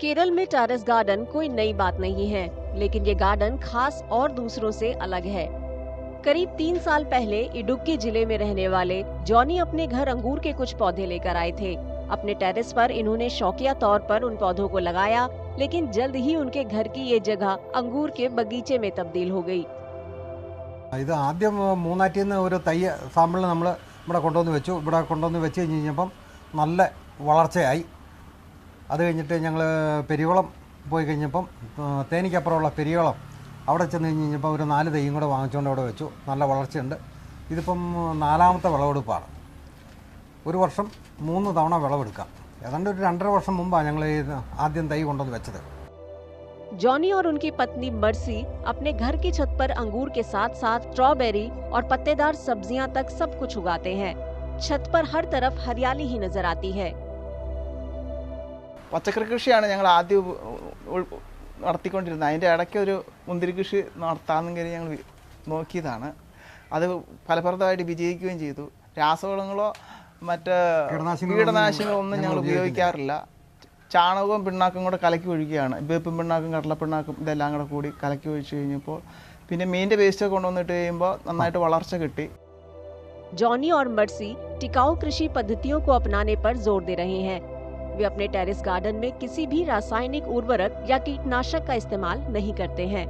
केरल में terrace garden कोई नई बात नहीं है, लेकिन ये गार्डन खास और दूसरों से अलग है। करीब 3 साल पहले इडुक्की जिले में रहने वाले जॉनी अपने घर अंगूर के कुछ पौधे लेकर आए थे। अपने टेरेस पर इन्होंने शौकिया तौर पर उन पौधों को लगाया, लेकिन जल्द ही उनके घर की ये जगह अंगूर के बगीचे में तब्दील हो गई। ഇത് ആദ്യം മൂന്നാറ്റിൽ നിന്ന് ഒരു തൈ സാമ്പിൾ നമ്മൾ ഇവിടെ കൊണ്ടുവന്ന് വെച്ച് കഴിഞ്ഞപ്പം നല്ല വളർച്ചയായി. അത് കഴിഞ്ഞിട്ട് ഞങ്ങൾ പെരിവളം പോയി കഴിഞ്ഞപ്പം തേനിക്കപ്പുറമുള്ള പെരിവളം അവിടെ ചെന്ന് കഴിഞ്ഞപ്പോൾ ഒരു 4 തൈയും കൂടെ വാങ്ങിച്ചുകൊണ്ട് അവിടെ വെച്ചു. നല്ല വളർച്ചയുണ്ട്. ഇതിപ്പം 4ാമത്തെ വിളവെടുപ്പാണ്. ഒരു വർഷം 3 തവണ വിളവെടുക്കാം. ഏതാണ്ട് ഒരു 2.5 വർഷം മുമ്പാണ് ഞങ്ങൾ ആദ്യം തൈ കൊണ്ടുവന്ന് വെച്ചത്. जॉनी और उनकी पत्नी मर्सी अपने घर की छत पर अंगूर के साथ साथ स्ट्रॉबेरी और पत्तेदार सब्जियां तक सब कुछ उगाते हैं। छत पर हर तरफ हरियाली ही नजर आती है। പച്ചക്കറി കൃഷിയാണ് ഞങ്ങൾ ആദ്യം നടത്തിക്കൊണ്ടിരുന്നത്. അതിൻ്റെ ഇടയ്ക്ക് ഒരു മുന്തിരി കൃഷി നടത്താമെന്നും കരുതി ഞങ്ങൾ നോക്കിയതാണ്. അത് ഫലപ്രദമായിട്ട് വിജയിക്കുകയും ചെയ്തു. രാസവളങ്ങളോ മറ്റ് കീടനാശിനികളോ ഒന്നും ഞങ്ങൾ ഉപയോഗിക്കാറില്ല. ചാണകവും പിണ്ണാക്കും കൂടെ കലക്കി ഒഴിക്കുകയാണ്. വേപ്പും പിണ്ണാക്കും കടലപ്പിണ്ണാക്കും ഇതെല്ലാം കൂടെ കൂടി കലക്കി ഒഴിച്ച് കഴിഞ്ഞപ്പോൾ പിന്നെ മീനിൻ്റെ വേസ്റ്റ് കൊണ്ടുവന്നിട്ട് കഴിയുമ്പോൾ നന്നായിട്ട് വളർച്ച കിട്ടി. जॉनी और मर्सी टिकाऊ कृषि पद्धतियों को अपनाने पर जोर दे रहे हैं। वे अपने टेरेस गार्डन में किसी भी रासायनिक उर्वरक या कीटनाशक का इस्तेमाल नहीं करते हैं।